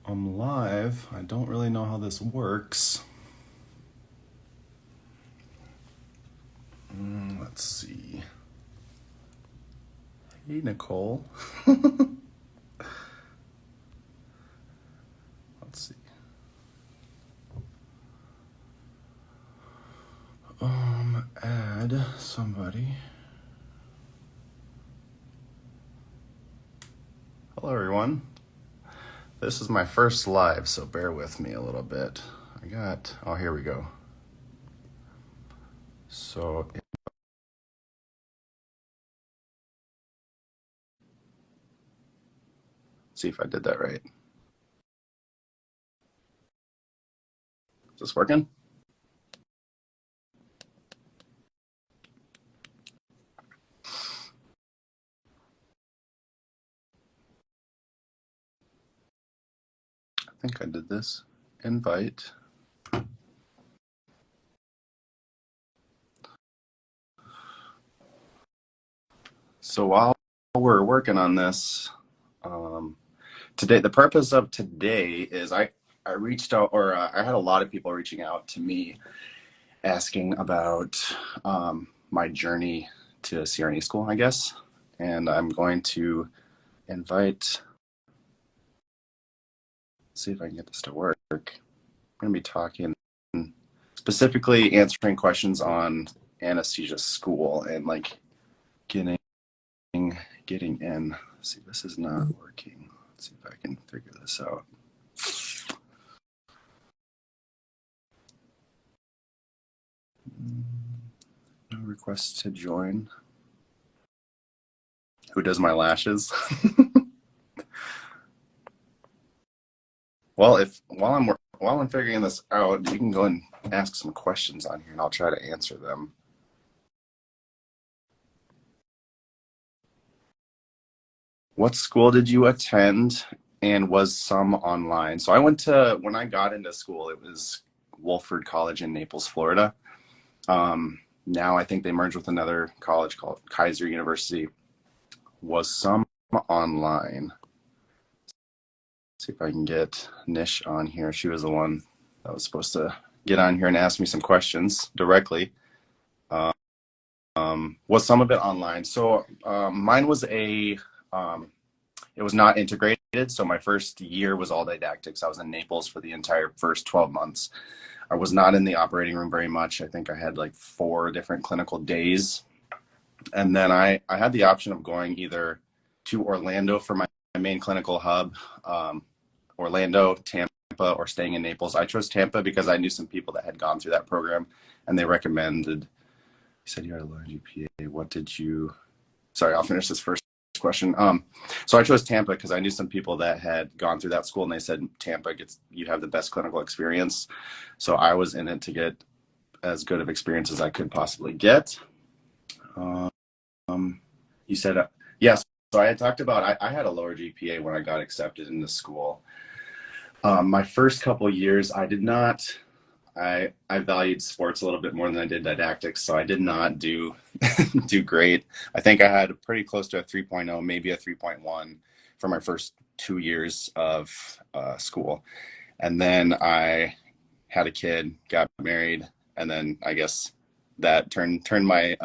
I'm live. I don't really know how this works. Let's see. Hey, Nicole. Let's see. Add somebody. Hello, everyone. This is my first live, so bear with me a little bit. Oh, here we go. So, let's see if I did that right. Is this working? I think I did this. Invite. So while we're working on this, today, the purpose of today is I reached out, or I had a lot of people reaching out to me asking about my journey to CRNA school, I guess. And I'm going to invite, see if I can get this to work. I'm going to be talking, specifically answering questions on anesthesia school and like getting in. Let's see, this is not working. Let's see if I can figure this out. No requests to join. Who does my lashes? Well, while I'm figuring this out, you can go and ask some questions on here, and I'll try to answer them. What school did you attend, and was some online? So when I got into school, it was Wolford College in Naples, Florida. Now I think they merged with another college called Kaiser University. Was some online. Let's see if I can get Nish on here. She was the one that was supposed to get on here and ask me some questions directly. Was some of it online? So mine was it was not integrated. So my first year was all didactics. I was in Naples for the entire first 12 months. I was not in the operating room very much. I think I had like 4 different clinical days. And then I had the option of going either to Orlando for my main clinical hub, Orlando, Tampa, or staying in Naples. I chose Tampa because I knew some people that had gone through that program, and they recommended. You said you had a low GPA. What did you? Sorry, I'll finish this first question. So I chose Tampa because I knew some people that had gone through that school, and they said Tampa you have the best clinical experience. So I was in it to get as good of experience as I could possibly get. You said yes. So I had talked about I had a lower GPA when I got accepted into school. My first couple years, I did not. I valued sports a little bit more than I did didactics, so I did not do great. I think I had pretty close to a 3.0, maybe a 3.1 for my first 2 years of school, and then I had a kid, got married, and then I guess that turned my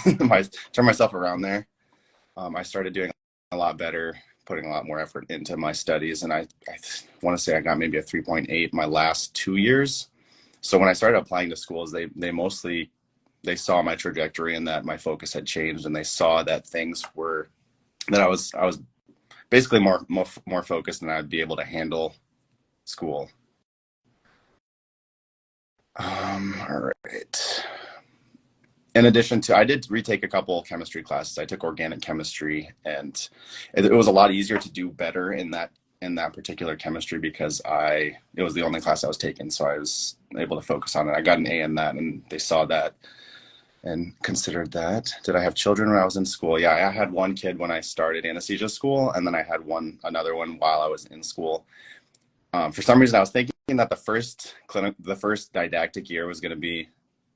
turned myself around there. I started doing a lot better, putting a lot more effort into my studies, and I want to say I got maybe a 3.8 my last 2 years. So when I started applying to schools, they saw my trajectory and that my focus had changed, and they saw that I was basically more focused, and I'd be able to handle school. All right. In addition to, I did retake a couple of chemistry classes. I took organic chemistry, and it was a lot easier to do better in that particular chemistry because it was the only class I was taking, so I was able to focus on it. I got an A in that, and they saw that and considered that. Did I have children when I was in school? Yeah, I had one kid when I started anesthesia school, and then I had another one while I was in school. For some reason, I was thinking that the first didactic year was going to be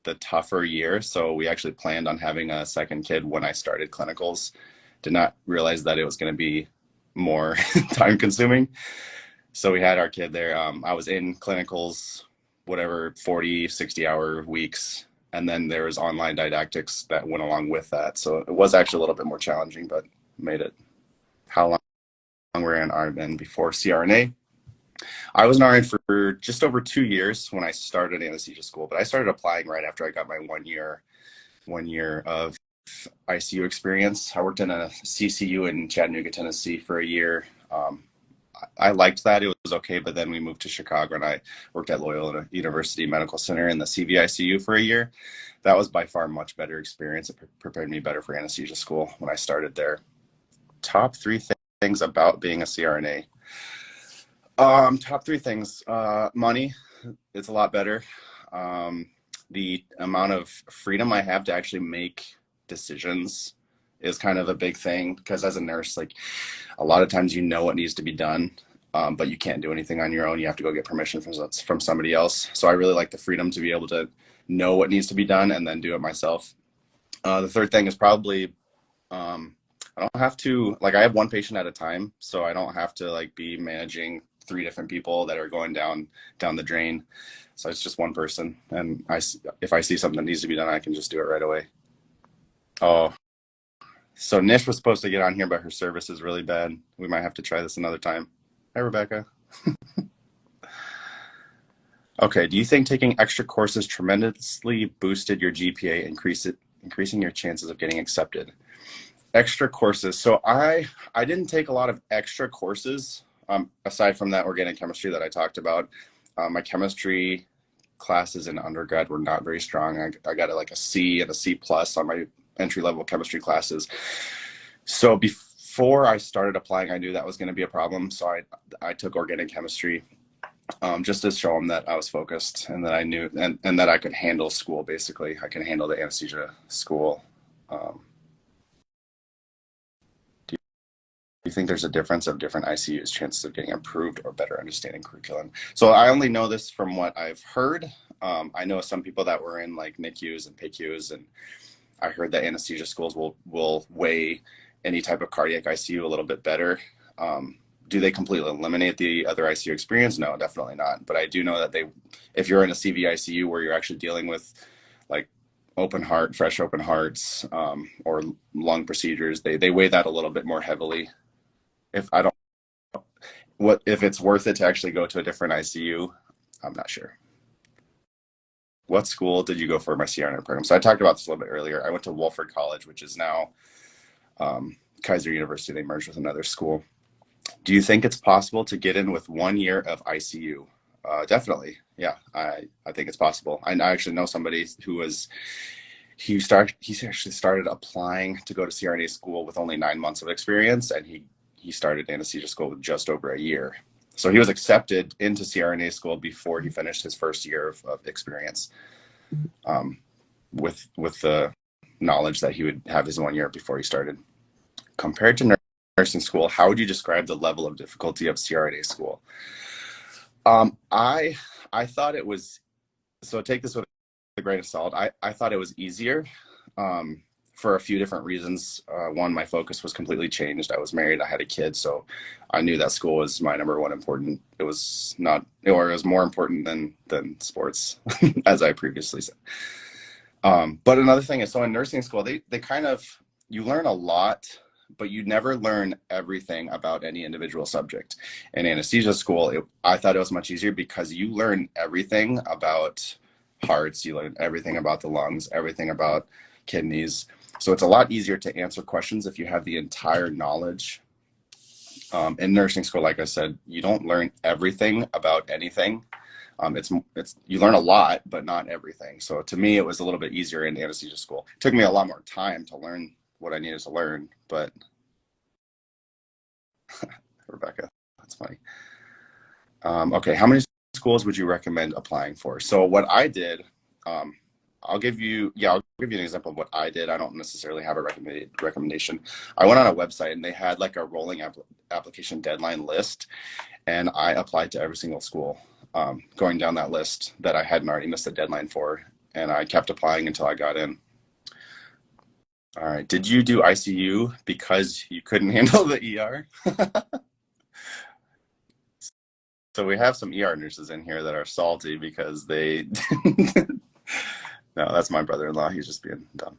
the tougher year, so we actually planned on having a second kid when I started clinicals. Did not realize that it was going to be more time consuming. So we had our kid there. I was in clinicals, whatever, 40, 60-hour weeks. And then there was online didactics that went along with that. So it was actually a little bit more challenging, but made it. How long were you in RN before CRNA? I was an RN for just over 2 years when I started anesthesia school, but I started applying right after I got my 1 year of ICU experience. I worked in a CCU in Chattanooga, Tennessee for a year. I liked that. It was okay, but then we moved to Chicago and I worked at Loyola University Medical Center in the CVICU for a year. That was by far a much better experience. It prepared me better for anesthesia school when I started there. Top three things about being a CRNA. Top three things. Money, it's a lot better. The amount of freedom I have to actually make decisions is kind of a big thing, because as a nurse, like, a lot of times you know what needs to be done, but you can't do anything on your own. You have to go get permission from somebody else. So I really like the freedom to be able to know what needs to be done and then do it myself. The third thing is probably, I don't have to, like, I have one patient at a time, so I don't have to like be managing 3 different people that are going down the drain. So it's just one person, and if I see something that needs to be done, I can just do it right away. Oh, so Nish was supposed to get on here, but her service is really bad. We might have to try this another time. Hi, Rebecca. Okay, do you think taking extra courses tremendously boosted your GPA, increasing your chances of getting accepted? Extra courses. So I didn't take a lot of extra courses, aside from that organic chemistry that I talked about. My chemistry classes in undergrad were not very strong. I got like a C and a C plus on my entry-level chemistry classes. So before I started applying, I knew that was going to be a problem. So I took organic chemistry, just to show them that I was focused and that I knew and that I could handle school. Basically, I can handle the anesthesia school. Do you think there's a difference of different ICUs chances of getting improved or better understanding curriculum? So I only know this from what I've heard. I know some people that were in like NICUs and PICUs, and I heard that anesthesia schools will weigh any type of cardiac ICU a little bit better. Do they completely eliminate the other ICU experience? No, definitely not. But I do know that if you're in a CVICU where you're actually dealing with like fresh open hearts, or lung procedures, they weigh that a little bit more heavily. If it's worth it to actually go to a different ICU, I'm not sure. What school did you go for my CRNA program? So I talked about this a little bit earlier. I went to Wolford College, which is now Kaiser University. They merged with another school. Do you think it's possible to get in with 1 year of ICU? Definitely. Yeah, I think it's possible. I actually know somebody he actually started applying to go to CRNA school with only 9 months of experience, and he started anesthesia school with just over a year. So he was accepted into CRNA school before he finished his first year of experience, with the knowledge that he would have his 1 year before he started. Compared to nursing school, how would you describe the level of difficulty of CRNA school? I thought it was, so take this with a grain of salt. I thought it was easier, for a few different reasons. One, my focus was completely changed. I was married, I had a kid, so I knew that school was my number one important. It was more important than sports, as I previously said. But another thing is, so in nursing school, they kind of, you learn a lot, but you never learn everything about any individual subject. In anesthesia school, I thought it was much easier because you learn everything about hearts, you learn everything about the lungs, everything about kidneys. So it's a lot easier to answer questions if you have the entire knowledge. In nursing school, like I said, you don't learn everything about anything. You learn a lot, but not everything. So to me, it was a little bit easier in anesthesia school. It took me a lot more time to learn what I needed to learn, but Rebecca, that's funny. Okay, how many schools would you recommend applying for? So what I did, I'll give you an example of what I did. I don't necessarily have a recommendation. I went on a website and they had like a rolling application deadline list, and I applied to every single school, going down that list that I hadn't already missed the deadline for, and I kept applying until I got in. All right. Did you do ICU because you couldn't handle the ER? So we have some ER nurses in here that are salty because they, no, that's my brother-in-law. He's just being dumb.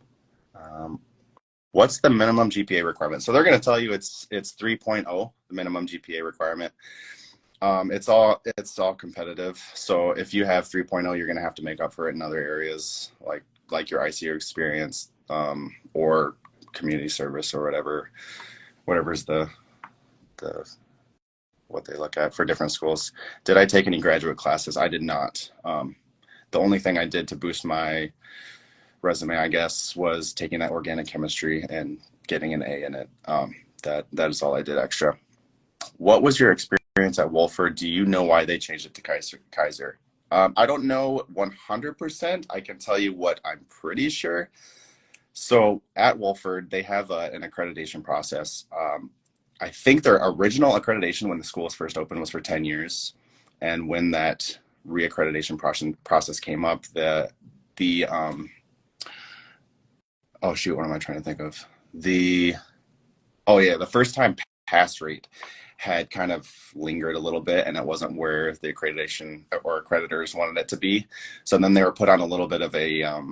What's the minimum GPA requirement? So they're going to tell you it's 3.0, the minimum GPA requirement. It's all competitive. So if you have 3.0, you're going to have to make up for it in other areas like your ICU experience, or community service or whatever's the what they look at for different schools. Did I take any graduate classes? I did not. The only thing I did to boost my resume, I guess, was taking that organic chemistry and getting an A in it. That is all I did extra. What was your experience at Wolford? Do you know why they changed it to Kaiser? I don't know 100%. I can tell you what I'm pretty sure. So at Wolford, they have an accreditation process. I think their original accreditation when the school was first opened was for 10 years. And when that reaccreditation process came up, oh shoot, what am I trying to think of? The first time pass rate had kind of lingered a little bit, and it wasn't where the accreditation or accreditors wanted it to be. So then they were put on a little bit of a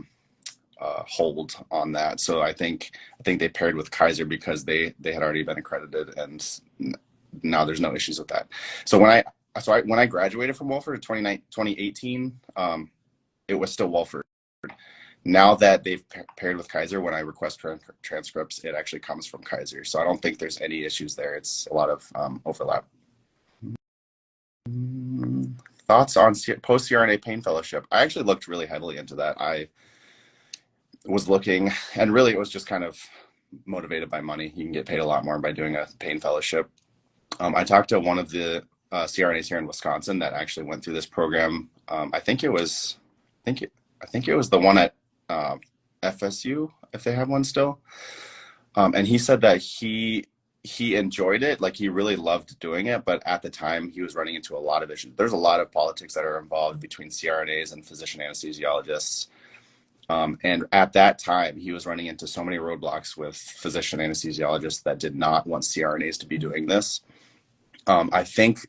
hold on that. So I think they paired with Kaiser because they had already been accredited, and now there's no issues with that. So when I graduated from Wolford in 2018, it was still Wolford. Now that they've paired with Kaiser, when I request transcripts, it actually comes from Kaiser. So I don't think there's any issues there. It's a lot of overlap. Thoughts on post-CRNA pain fellowship? I actually looked really heavily into that. I was looking, and really it was just kind of motivated by money. You can get paid a lot more by doing a pain fellowship. I talked to one of the CRNAs here in Wisconsin that actually went through this program. I think it was the one at FSU, if they have one still. And he said that he enjoyed it, like he really loved doing it, but at the time he was running into a lot of issues. There's a lot of politics that are involved between CRNAs and physician anesthesiologists. And at that time, he was running into so many roadblocks with physician anesthesiologists that did not want CRNAs to be doing this. I think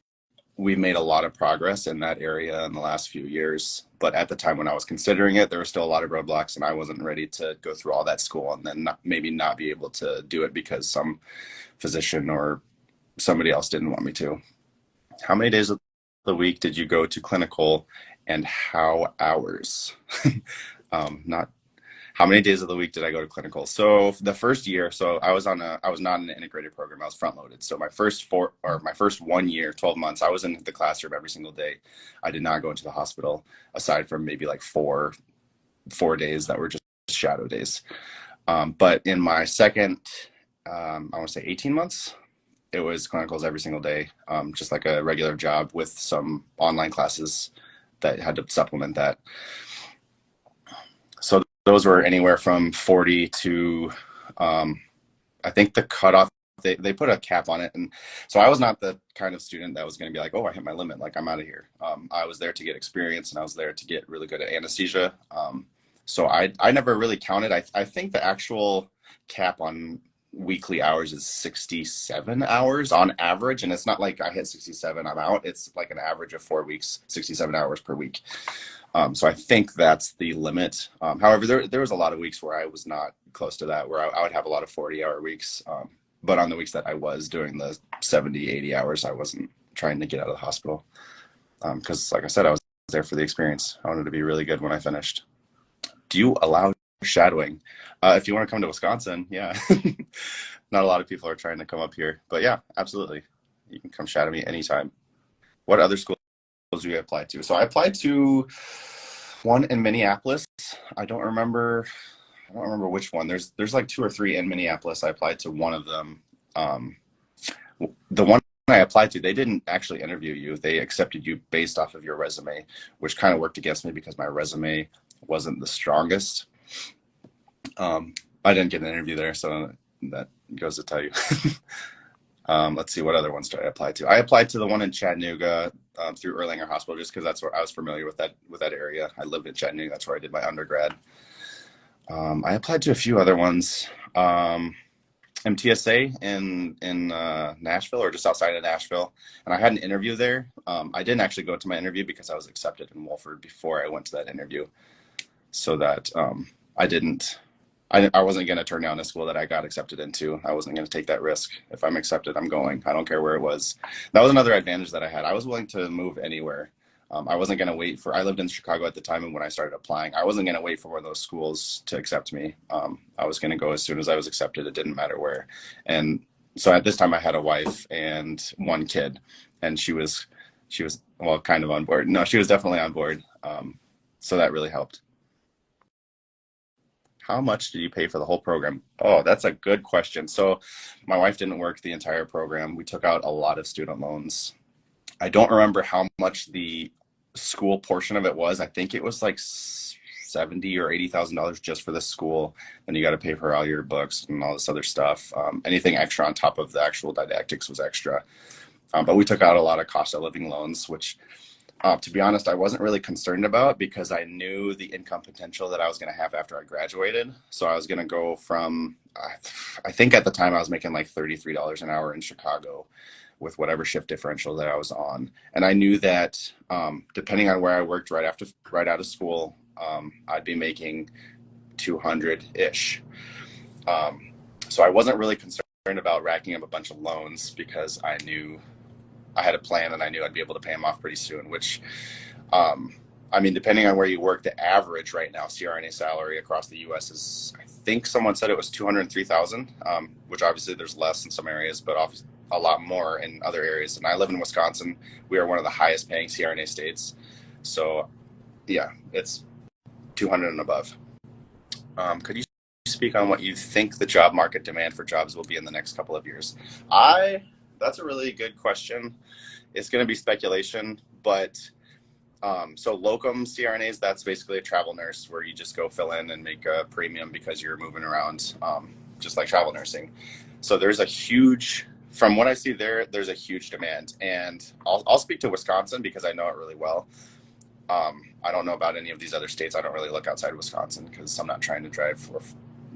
we've made a lot of progress in that area in the last few years, but at the time when I was considering it, there were still a lot of roadblocks, and I wasn't ready to go through all that school and then maybe not be able to do it because some physician or somebody else didn't want me to. How many days of the week did you go to clinical, and how hours? Not how many days of the week did I go to clinical? So the first year, I was not in an integrated program. I was front loaded. So my first 1 year, 12 months, I was in the classroom every single day. I did not go into the hospital aside from maybe like four days that were just shadow days. But in my second, I want to say 18 months, it was clinicals every single day, just like a regular job with some online classes that had to supplement that. So those were anywhere from 40 to, I think the cutoff, they put a cap on it. And so I was not the kind of student that was going to be like, oh, I hit my limit, like I'm out of here. I was there to get experience, and I was there to get really good at anesthesia. So I never really counted. I think the actual cap on weekly hours is 67 hours on average. And it's not like I hit 67, I'm out. It's like an average of 4 weeks, 67 hours per week. So I think that's the limit. However, there was a lot of weeks where I was not close to that, where I would have a lot of 40-hour weeks. But on the weeks that I was doing the 70, 80 hours, I wasn't trying to get out of the hospital. Because like I said, I was there for the experience. I wanted to be really good when I finished. Do you allow shadowing? If you want to come to Wisconsin, yeah. Not a lot of people are trying to come up here. But yeah, absolutely. You can come shadow me anytime. What other schools do you apply to? So I applied to one in Minneapolis. I don't remember which one. There's like 2 or 3 in Minneapolis. I applied to one of them. The one I applied to, they didn't actually interview you. They accepted you based off of your resume, which kind of worked against me because my resume wasn't the strongest. I didn't get an interview there, so that goes to tell you. Let's see, what other ones did I apply to? I applied to the one in Chattanooga through Erlanger Hospital, just because that's where I was familiar with that area. I lived in Chattanooga. That's where I did my undergrad. I applied to a few other ones. MTSA in Nashville, or just outside of Nashville, and I had an interview there. I didn't actually go to my interview because I was accepted in Wolford before I went to that interview, so that I didn't. I wasn't going to turn down a school that I got accepted into. I wasn't going to take that risk. If I'm accepted, I'm going. I don't care where it was. That was another advantage that I had. I was willing to move anywhere. I wasn't going to wait for, I lived in Chicago at the time, and when I started applying, I wasn't going to wait for one of those schools to accept me. I was going to go as soon as I was accepted. It didn't matter where. And so at this time I had a wife and one kid, and she was, well, kind of on board. No, she was definitely on board. So that really helped. How much did you pay for the whole program? Oh, that's a good question. So my wife didn't work the entire program. We took out a lot of student loans. I don't remember how much the school portion of it was. I think it was like 70 or $80,000 just for the school. Then you got to pay for all your books and all this other stuff. Anything extra on top of the actual didactics was extra. But we took out a lot of cost of living loans, which, to be honest, I wasn't really concerned about because I knew the income potential that I was going to have after I graduated. So I was going to go from, I think at the time I was making like $33 an hour in Chicago with whatever shift differential that I was on. And I knew that depending on where I worked right out of school, I'd be making 200-ish. So I wasn't really concerned about racking up a bunch of loans because I knew I had a plan and I knew I'd be able to pay them off pretty soon, which, I mean, depending on where you work, the average right now CRNA salary across the US is, I think someone said it was 203,000, which obviously there's less in some areas, but obviously a lot more in other areas. And I live in Wisconsin. We are one of the highest paying CRNA states. So yeah, it's 200 and above. Could you speak on what you think the job market demand for jobs will be in the next couple of years? That's a really good question. It's going to be speculation, but so locum CRNAs, that's basically a travel nurse where you just go fill in and make a premium because you're moving around, just like travel nursing. So there's a huge, from what I see there's a huge demand. And I'll speak to Wisconsin because I know it really well. I don't know about any of these other states. I don't really look outside Wisconsin because I'm not trying to drive or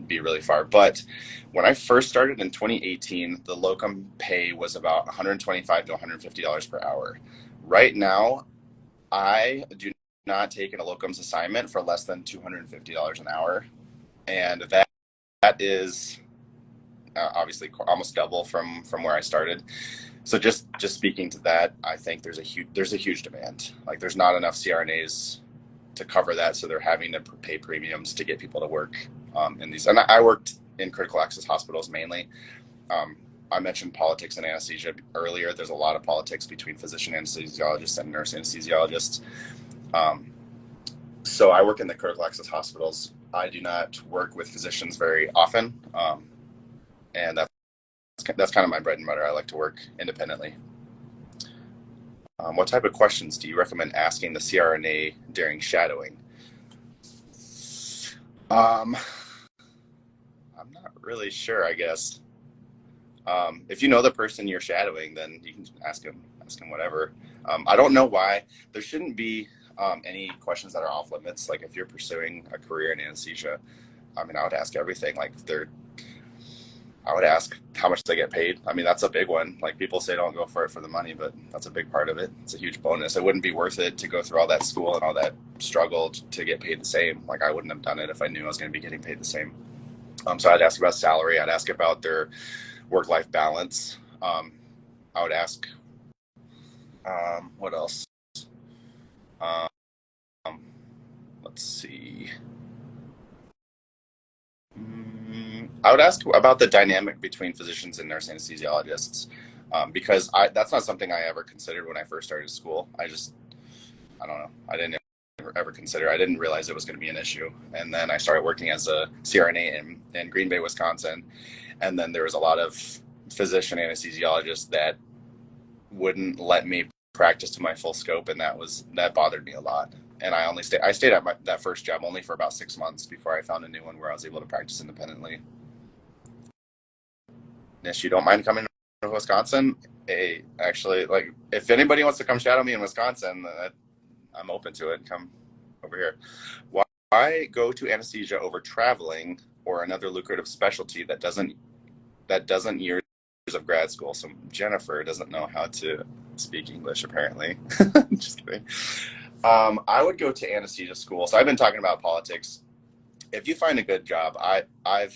be really far. But when I first started in 2018, the locum pay was about $125 to $150 per hour. Right now, I do not take an locums assignment for less than $250 an hour. And that is obviously almost double from where I started. So just speaking to that, I think there's a huge demand. Like there's not enough CRNAs to cover that, so they're having to pay premiums to get people to work in these. And I worked in critical access hospitals mainly. I mentioned politics and anesthesia earlier. There's a lot of politics between physician anesthesiologists and nurse anesthesiologists. So I work in the critical access hospitals. I do not work with physicians very often, and that's kind of my bread and butter. I like to work independently. What type of questions do you recommend asking the CRNA during shadowing? I'm not really sure, I guess. If you know the person you're shadowing, then you can ask him whatever. I don't know why. There shouldn't be any questions that are off limits. Like if you're pursuing a career in anesthesia, I mean, I would ask everything. Like I would ask how much they get paid. I mean, that's a big one. Like people say don't go for it for the money, but that's a big part of it. It's a huge bonus. It wouldn't be worth it to go through all that school and all that struggle to get paid the same. Like I wouldn't have done it if I knew I was going to be getting paid the same. So I'd ask about salary. I'd ask about their work-life balance. I would ask, what else? Um, let's see. I would ask about the dynamic between physicians and nurse anesthesiologists, because that's not something I ever considered when I first started school. I don't know. I didn't ever consider. I didn't realize it was going to be an issue. And then I started working as a CRNA in Green Bay, Wisconsin. And then there was a lot of physician anesthesiologists that wouldn't let me practice to my full scope, and that bothered me a lot. And I stayed at that first job only for about 6 months before I found a new one where I was able to practice independently. If you don't mind coming to Wisconsin, actually, like if anybody wants to come shadow me in Wisconsin, I'm open to it. Come over here. Why go to anesthesia over traveling or another lucrative specialty that doesn't that doesn't years of grad school. So Jennifer doesn't know how to speak English apparently. Just kidding. I would go to anesthesia school. So I've been talking about politics. If you find a good job, I've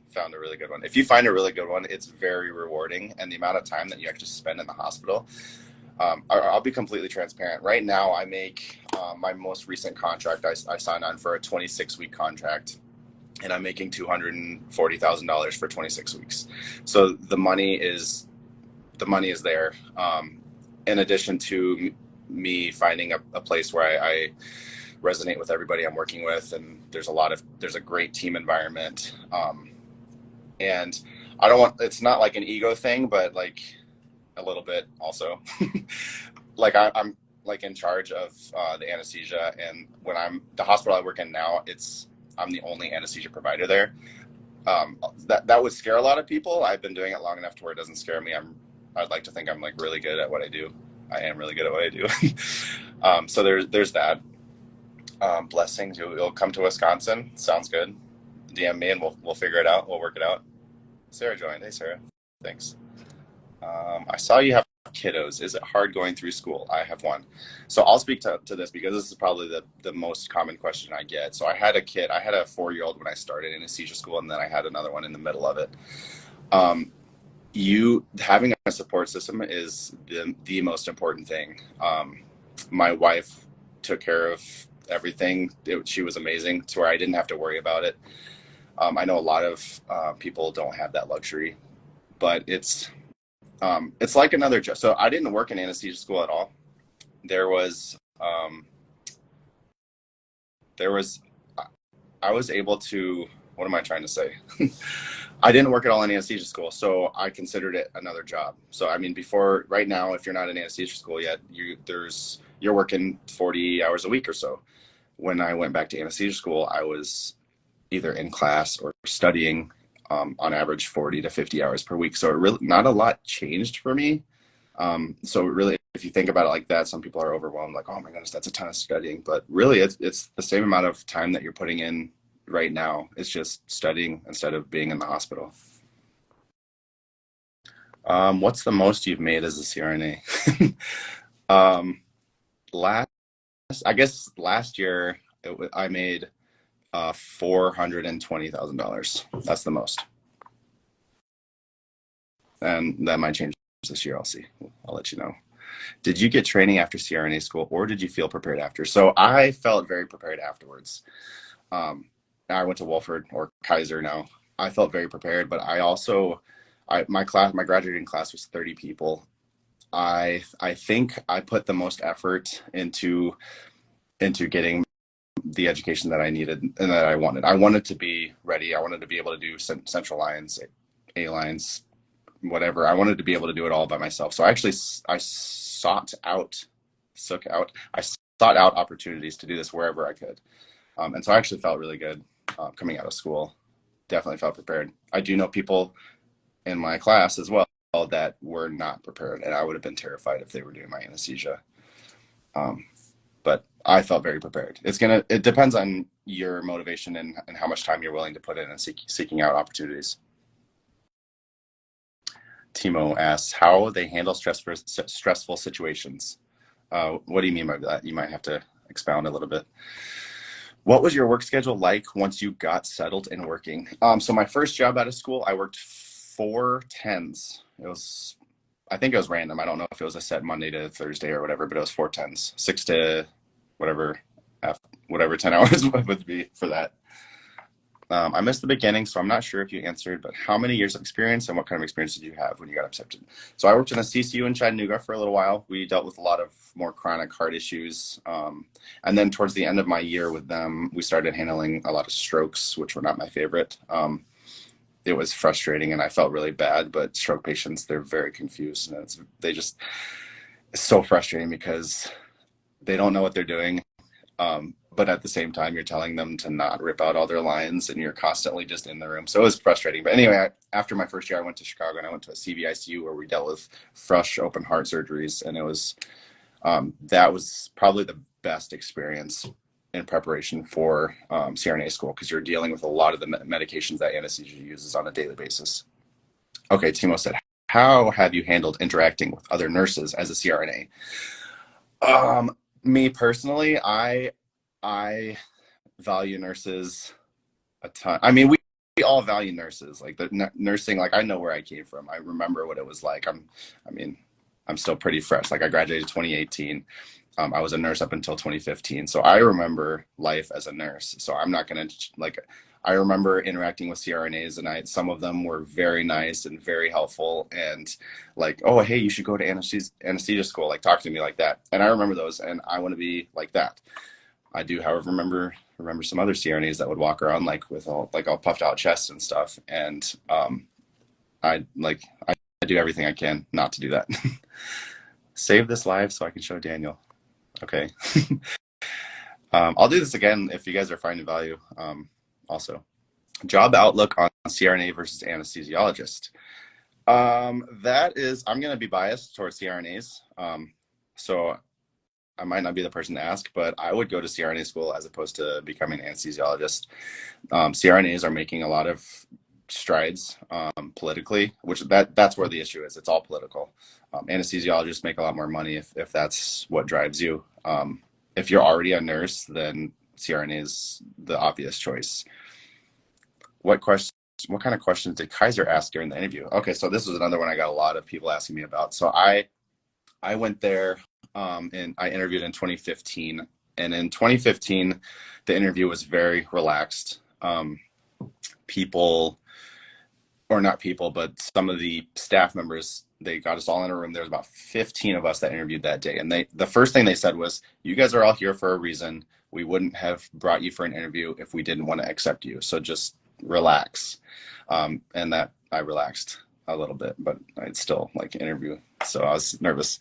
found a really good one. If you find a really good one, it's very rewarding, and the amount of time that you actually spend in the hospital. I'll be completely transparent. Right now, I make my most recent contract. I signed on for a 26-week contract, and I'm making $240,000 for 26 weeks. So the money is there. In addition to me finding a place where I resonate with everybody I'm working with, and there's a great team environment. And it's not like an ego thing, but like a little bit also. Like I'm like in charge of the anesthesia, and when the hospital I work in now, I'm the only anesthesia provider there. That would scare a lot of people. I've been doing it long enough to where it doesn't scare me. I'd like to think I'm like really good at what I do. I am really good at what I do. So there's that. Blessings. You'll come to Wisconsin. Sounds good. DM me and we'll figure it out. We'll work it out. Sarah joined. Hey, Sarah. Thanks. I saw you have kiddos. Is it hard going through school? I have one. So I'll speak to this because this is probably the most common question I get. So I had a 4-year-old when I started anesthesia school, and then I had another one in the middle of it. Having a support system is the most important thing. My wife took care of everything. She was amazing to where I didn't have to worry about it. I know a lot of people don't have that luxury, but it's like another job. So I didn't work in anesthesia school at all. I was able to, what am I trying to say? I didn't work at all in anesthesia school, so I considered it another job. So, I mean, right now, if you're not in anesthesia school yet, you're working 40 hours a week or so. When I went back to anesthesia school, I was either in class or studying, on average 40 to 50 hours per week. So it really, not a lot changed for me. So really, if you think about it like that, some people are overwhelmed, like, oh my goodness, that's a ton of studying. But really, it's the same amount of time that you're putting in right now. It's just studying instead of being in the hospital. What's the most you've made as a CRNA? Last year I made $420,000. That's the most, and that might change this year. I'll see. I'll let you know. Did you get training after CRNA school, or did you feel prepared after? So I felt very prepared afterwards. I went to Wolford or Kaiser now. I felt very prepared, but my graduating class was 30 people. I think I put the most effort into getting the education that I needed and that I wanted. I wanted to be ready. I wanted to be able to do central lines, A lines, whatever. I wanted to be able to do it all by myself. So I sought out opportunities to do this wherever I could. And so I actually felt really good coming out of school. Definitely felt prepared. I do know people in my class as well that were not prepared, and I would have been terrified if they were doing my anesthesia. But I felt very prepared. It depends on your motivation and how much time you're willing to put in and seeking out opportunities. Timo asks how they handle stressful situations. What do you mean by that? You might have to expound a little bit. What was your work schedule like once you got settled and working? So my first job out of school, I worked 4 10s. I think it was random. I don't know if it was a set Monday to Thursday or whatever, but it was 4 10s, 6 to whatever 10 hours would be for that. I missed the beginning, so I'm not sure if you answered, but how many years of experience and what kind of experience did you have when you got accepted? So I worked in the CCU in Chattanooga for a little while. We dealt with a lot of more chronic heart issues. And then towards the end of my year with them, we started handling a lot of strokes, which were not my favorite. It was frustrating and I felt really bad, but stroke patients, they're very confused. And it's so frustrating because they don't know what they're doing. But at the same time, you're telling them to not rip out all their lines and you're constantly just in the room. So it was frustrating. But anyway, after my first year, I went to Chicago and I went to a CVICU where we dealt with fresh open heart surgeries. And that was probably the best experience in preparation for CRNA school because you're dealing with a lot of the medications that anesthesia uses on a daily basis. Okay, Timo said, how have you handled interacting with other nurses as a CRNA? Me personally, I value nurses a ton. I mean, we all value nurses. Like the nursing, like I know where I came from. I remember what it was like. I mean, I'm still pretty fresh. Like I graduated 2018. I was a nurse up until 2015. So I remember life as a nurse. So I'm not going to like, I remember interacting with CRNAs and some of them were very nice and very helpful and like, oh, hey, you should go to anesthesia school. Like talk to me like that. And I remember those and I want to be like that. I do, however, remember some other CRNAs that would walk around like with all puffed out chests and stuff. And I like I do everything I can not to do that. Save this live so I can show Daniel. Okay. I'll do this again if you guys are finding value. Also, job outlook on CRNA versus anesthesiologist. That is, I'm going to be biased towards CRNAs. So I might not be the person to ask, but I would go to CRNA school as opposed to becoming an anesthesiologist. CRNAs are making a lot of strides politically, which that's where the issue is. It's all political. Anesthesiologists make a lot more money if that's what drives you. If you're already a nurse, then CRNA is the obvious choice. What kind of questions did Kaiser ask during the interview? Okay, so this was another one I got a lot of people asking me about. So I went there and I interviewed in 2015. And in 2015, the interview was very relaxed. People, or not people, but some of the staff members, they got us all in a room. There was about 15 of us that interviewed that day. And the first thing they said was, you guys are all here for a reason. We wouldn't have brought you for an interview if we didn't want to accept you. So just relax. And that I relaxed a little bit, but I'd still like interview. So I was nervous.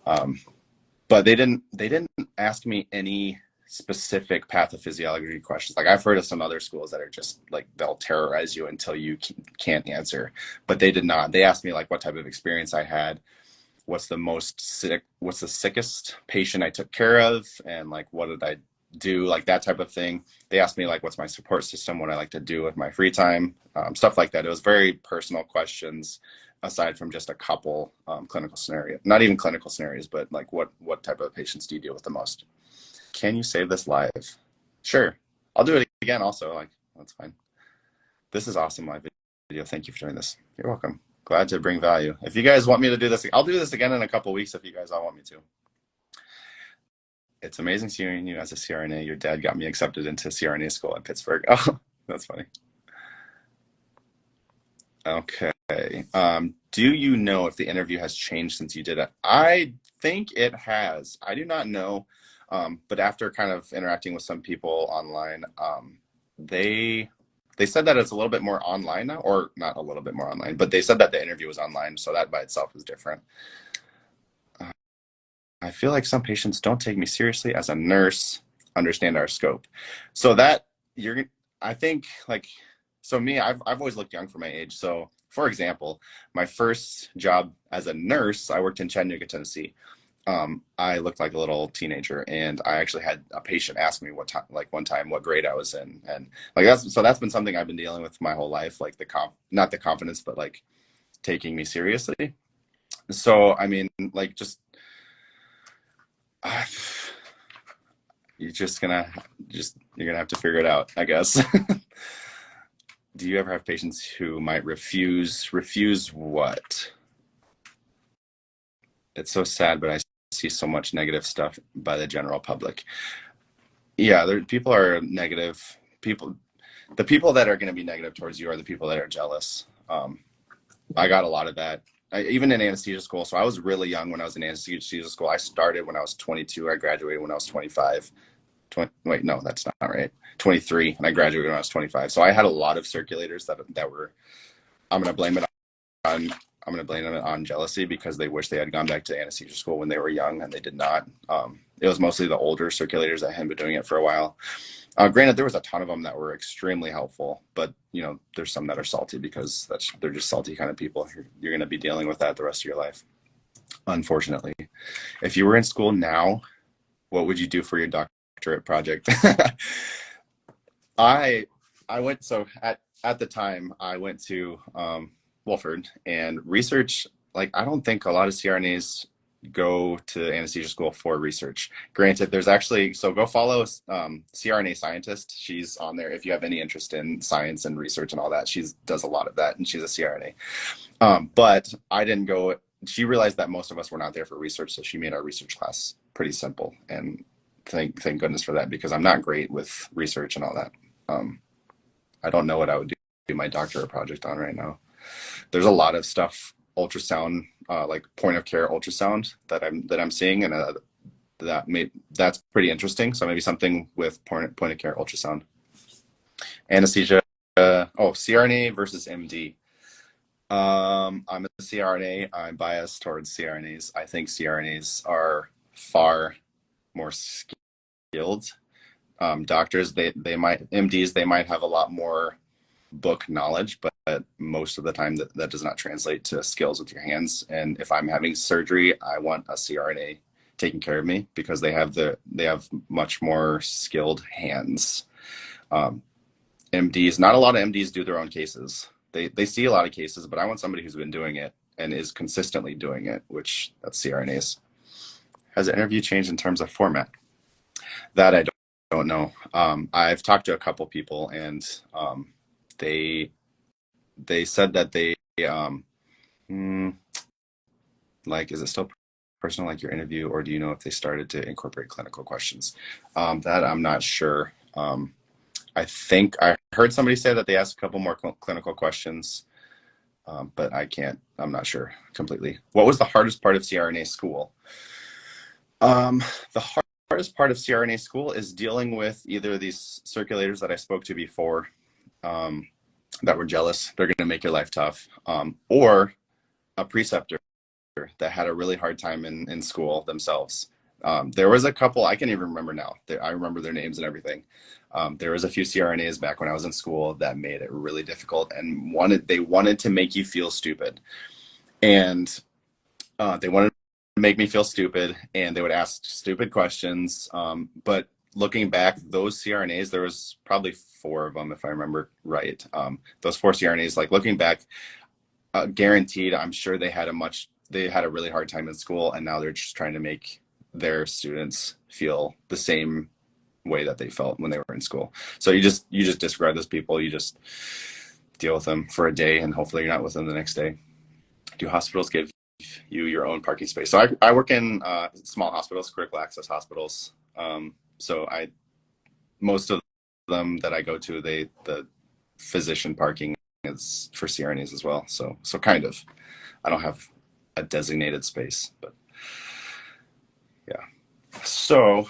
But they didn't ask me any specific pathophysiology questions. Like I've heard of some other schools that are just like, they'll terrorize you until you can't answer, but they did not. They asked me like what type of experience I had, what's the sickest patient I took care of, and like what did I do, like that type of thing. They asked me like what's my support system, what I like to do with my free time, stuff like that. It was very personal questions aside from just a couple clinical scenarios, not even clinical scenarios, but like what type of patients do you deal with the most? Can you save this live? Sure. I'll do it again also. Like, that's fine. This is awesome live video. Thank you for doing this. You're welcome. Glad to bring value. If you guys want me to do this, I'll do this again in a couple weeks if you guys all want me to. It's amazing seeing you as a CRNA. Your dad got me accepted into CRNA school in Pittsburgh. Oh, that's funny. Okay. Do you know if the interview has changed since you did it? I think it has. I do not know. But after kind of interacting with some people online, they said that it's a little bit more online now, or not a little bit more online, but they said that the interview was online. So that by itself is different. I feel like some patients don't take me seriously as a nurse, understand our scope. So that I think like, so me, I've always looked young for my age. So for example, my first job as a nurse, I worked in Chattanooga, Tennessee. I looked like a little teenager, and I actually had a patient ask me one time what grade I was in, and like that's been something I've been dealing with my whole life, like not the confidence, but like taking me seriously. So I mean, like you're gonna have to figure it out, I guess. Do you ever have patients who might refuse what? It's so sad, but I see so much negative stuff by the general public. Yeah, people are negative. The people that are going to be negative towards you are the people that are jealous. I got a lot of that. Even in anesthesia school. So I was really young when I was in anesthesia school. I started when I was 22. I graduated when I was 25. Wait, no, that's not right. 23, and I graduated when I was 25. So I had a lot of circulators that were. I'm going to blame it on jealousy because they wish they had gone back to anesthesia school when they were young, and they did not. It was mostly the older circulators that had been doing it for a while. Granted, there was a ton of them that were extremely helpful, but there's some that are salty because they're just salty kind of people. You're going to be dealing with that the rest of your life, unfortunately. If you were in school now, what would you do for your doctorate project? I went, so at the time I went to, Wolford, and research, like, I don't think a lot of CRNAs go to anesthesia school for research. Granted, there's actually, so go follow CRNA Scientist. She's on there if you have any interest in science and research and all that. She does a lot of that, and she's a CRNA. But I didn't go. She realized that most of us were not there for research, so she made our research class pretty simple. And thank goodness for that, because I'm not great with research and all that. I don't know what I would do my doctorate project on right now. There's a lot of stuff, ultrasound, like point of care ultrasound that I'm seeing, and that's pretty interesting. So maybe something with point of care ultrasound. Anesthesia. CRNA versus MD. I'm a CRNA. I'm biased towards CRNAs. I think CRNAs are far more skilled. Doctors, MDs, they might have a lot more book knowledge, but most of the time that does not translate to skills with your hands. And if I'm having surgery, I want a CRNA taking care of me, because they have much more skilled hands. MDs, not a lot of MDs do their own cases. They see a lot of cases, but I want somebody who's been doing it and is consistently doing it, which that's CRNAs. Has the interview changed in terms of format? That I don't know. I've talked to a couple people, and they said that they like, is it still personal, like your interview, or do you know if they started to incorporate clinical questions? That I'm not sure. I think I heard somebody say that they asked a couple more clinical questions, but I'm not sure completely. What was the hardest part of CRNA school? The hardest part of CRNA school is dealing with either these circulators that I spoke to before, that were jealous, they're going to make your life tough, or a preceptor that had a really hard time in school themselves. There was a couple, I can't even remember now. I remember their names and everything. There was a few CRNAs back when I was in school that made it really difficult, and they wanted to make you feel stupid. And they wanted to make me feel stupid, and they would ask stupid questions. But looking back, those CRNAs, there was probably 4 of them, if I remember right. Those 4 CRNAs, like looking back, guaranteed, I'm sure they had a really hard time in school, and now they're just trying to make their students feel the same way that they felt when they were in school. So you just disregard those people. You just deal with them for a day, and hopefully you're not with them the next day. Do hospitals give you your own parking space? So I work in small hospitals, critical access hospitals. So most of them that I go to, the physician parking is for CRNAs as well. So kind of, I don't have a designated space, but yeah. So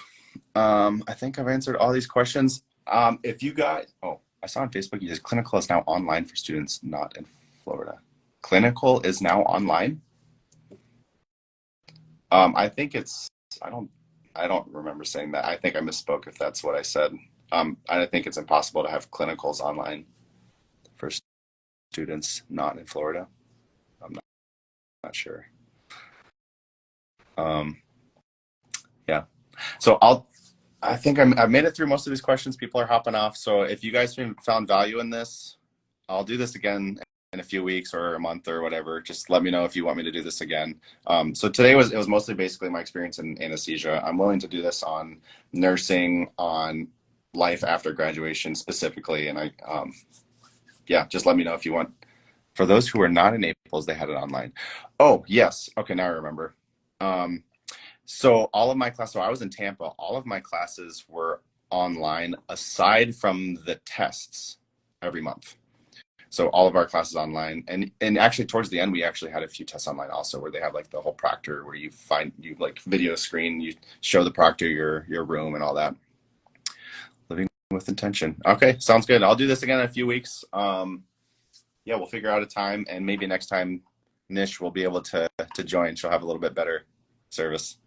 I think I've answered all these questions. If you got, I saw on Facebook, you said clinical is now online for students not in Florida. Clinical is now online. I think I don't remember saying that. I think I misspoke if that's what I said. I think it's impossible to have clinicals online for students not in Florida. I'm not sure. Yeah. So I think I've made it through most of these questions. People are hopping off. So if you guys found value in this, I'll do this again in a few weeks or a month or whatever. Just let me know if you want me to do this again. So today it was mostly basically my experience in anesthesia. I'm willing to do this on nursing, on life after graduation specifically. And just let me know if you want. For those who are not in Naples, they had it online. Oh, yes. Okay, now I remember. So all of my classes, so I was in Tampa, all of my classes were online aside from the tests every month. So all of our classes online, and actually towards the end, we actually had a few tests online also, where they have like the whole proctor where you like video screen, you show the proctor your room and all that. Living with intention. Okay, sounds good. I'll do this again in a few weeks. Yeah, we'll figure out a time, and maybe next time Nish will be able to join. She'll have a little bit better service.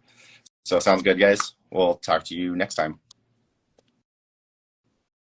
So sounds good, guys. We'll talk to you next time.